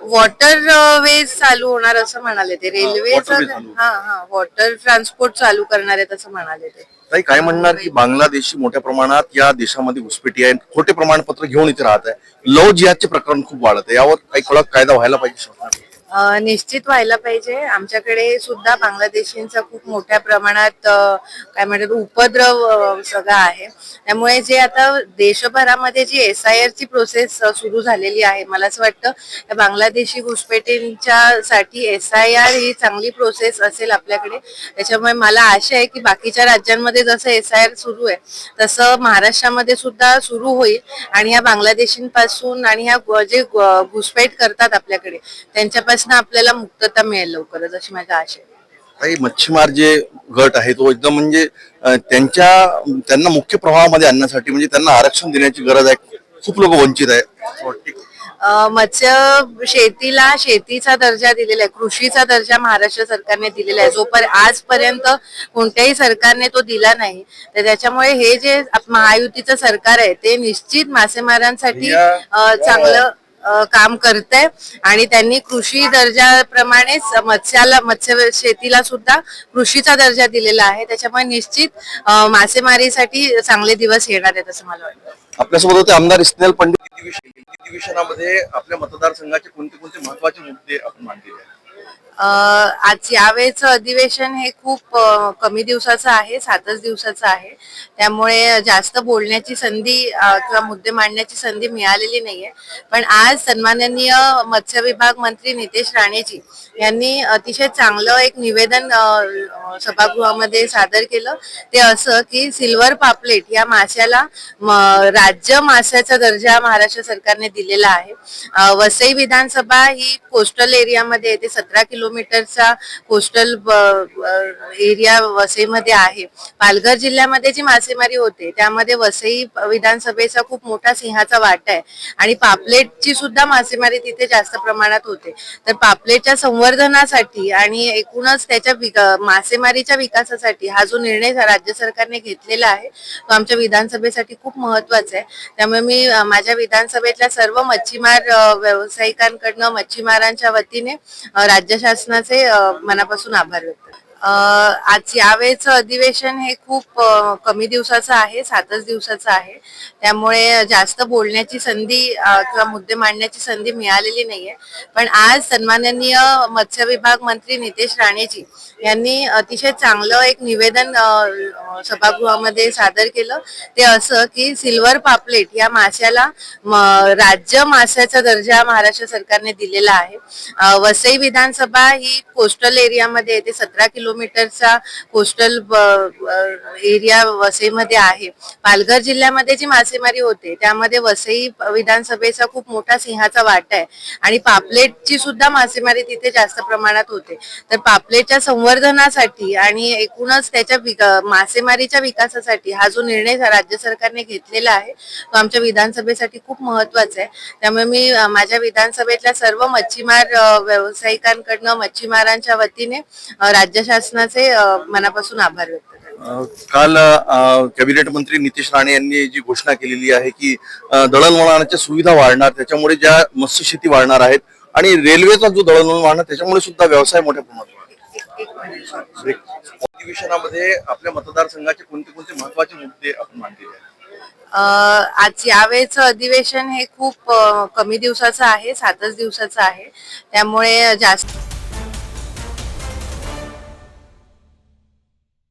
Water veg चालू होणार असं म्हणाले ते. रेल्वेचं वॉटर ट्रान्सपोर्ट चालू करणार आहेत असं म्हणाले ते. काही काय म्हणणार की बांगलादेशी मोठ्या प्रमाणात या देशामध्ये घुसपेटी आहे, खोटे प्रमाणपत्र घेऊन इथे राहत आहे, लव जिहादचे प्रकरण खूप वाढत आहे, यावर काही कडक कायदा व्हायला पाहिजे शासनाने. निश्चित व्हायला पाहिजे. आमच्याकडे सुद्धा बांगलादेशींचा खूप मोठ्या प्रमाणात काय म्हणतात उपद्रव सगळा आहे. त्यामुळे जे आता देशभरामध्ये जी SIR ची प्रोसेस सुरू झालेली आहे, मला असं वाटतं बांगलादेशी घुसपेटींच्या साठी SIR ही चांगली प्रोसेस असेल आपल्याकडे. त्याच्यामुळे मला आशा आहे की बाकीच्या राज्यांमध्ये जसं SIR सुरू आहे तसं महाराष्ट्रामध्ये सुद्धा सुरू होईल आणि ह्या बांगलादेशींपासून आणि ह्या जे घुसपेट करतात आपल्याकडे त्यांच्यापासून आपल्याला मुक्तता मिळेल लवकरच अशी माझी आशा आहे. काही मच्छीमार जे गट आहे तो एकदम म्हणजे त्यांना मुख्य प्रवाहामध्ये आणण्यासाठी म्हणजे त्यांना आरक्षण देण्याची गरज आहे. खूप लोक वंचित आहे. मत्स्य शेतीला शेतीचा दर्जा दिलेला आहे, कृषीचा दर्जा महाराष्ट्र सरकारने दिलेला आहे. आजपर्यंत कोणत्याही सरकारने तो दिला नाही. तर त्याच्यामुळे हे जे महायुतीचं सरकार आहे ते निश्चित मासेमारांसाठी चांगलं काम करतंय आणि त्यांनी कृषी दर्जाप्रमाणेच मत्स्य शेतीला सुद्धा कृषीचा दर्जा दिलेला आहे. त्याच्यामुळे निश्चित मासेमारीसाठी चांगले दिवस येणार आहेत असं मला वाटतं. आपल्यासोबत होते आमदार स्नेहल पंडित. अधिवेशनामध्ये आपल्या मतदारसंघाचे कोणते कोणते महत्वाचे मुद्दे आपण मांडलेले आहेत? आज यावेळेचं अधिवेशन हे खूप कमी दिवसाचं आहे, 7च दिवसाचं आहे. त्यामुळे जास्त बोलण्याची संधी किंवा मुद्दे मांडण्याची संधी मिळालेली नाहीये. पण आज सन्माननीय मत्स्य विभाग मंत्री नितेश राणेजी यांनी अतिशय चांगलं एक निवेदन सभागृहामध्ये सादर केलं. ते असं की सिल्वर पापलेट या माशाला राज्य माशाचा दर्जा महाराष्ट्र सरकारने दिलेला आहे. वसई विधानसभा ही कोस्टल एरियामध्ये येते. 17 किलोमीटरचा कोस्टल एरिया वसईमध्ये आहे. पालघर जिल्ह्यामध्ये जी मासेमारी होते त्यामध्ये वसई विधानसभेचा खूप मोठा सिंहाचा वाटा आहे आणि पापलेटची सुद्धा मासेमारी तिथे जास्त प्रमाणात होते. तर पापलेटच्या संवर्धनासाठी आणि एकूणच त्याच्या मासेमारीच्या विकासासाठी हा जो निर्णय राज्य सरकारने घेतलेला आहे तो आमच्या विधानसभेसाठी खूप महत्वाचा आहे. त्यामुळे मी माझ्या विधानसभेतल्या सर्व मच्छीमार व्यावसायिकांकडनं मच्छीमारांच्या वतीने राज्य शासनाचे मनापासून आभार व्यक्त करते. आज यावेळेचं अधिवेशन हे खूप कमी दिवसाचं आहे, 7च दिवसाचं आहे. त्यामुळे जास्त बोलण्याची संधी किंवा मुद्दे मांडण्याची संधी मिळालेली नाहीये. पण आज सन्माननीय मत्स्य विभाग मंत्री नितेश राणेजी यांनी अतिशय चांगलं एक निवेदन सभागृहामध्ये सादर केलं. ते असं की सिल्वर पापलेट या माशाला राज्य माशाचा दर्जा महाराष्ट्र सरकारने दिलेला आहे. वसई विधानसभा ही कोस्टल एरियामध्ये येते. 17 किलोमीटरचा कोस्टल एरिया वसईमध्ये आहे. पालघर जिल्ह्यामध्ये जी मासेमारी होते त्यामध्ये वसई विधानसभेचा खूप मोठा सिंहाचा वाटा आहे आणि पापलेटची सुद्धा मासेमारी तिथे जास्त प्रमाणात होते. तर पापलेटच्या संवर्धनासाठी आणि एकूणच त्याच्या मासेमारीच्या विकासासाठी हा जो निर्णय राज्य सरकारने घेतलेला आहे तो आमच्या विधानसभेसाठी खूप महत्वाचा आहे. त्यामुळे मी माझ्या विधानसभेतल्या सर्व मच्छीमार व्यावसायिकांकडनं मच्छीमारांच्या वतीने राज्य शासनाचे मनापासून आभार व्यक्त करते. काल कॅबिनेट मंत्री नितेश राणे यांनी जी घोषणा केलेली आहे की दळणवळणाच्या सुविधा वाढणार, त्याच्यामुळे ज्या मत्स्यशेती वाढणार आहेत आणि रेल्वेचा जो दळणवळण वाढणार त्याच्यामुळे सुद्धा व्यवसाय मोठ्या प्रमाणात वाढणार. अधिवेशनामध्ये आपल्या मतदारसंघाचे कोणते कोणते महत्वाचे मुद्दे आपण मांडलेले आहेत? आज यावेळेचं अधिवेशन हे खूप कमी दिवसाचं आहे, 7च दिवसाचं आहे. त्यामुळे जास्त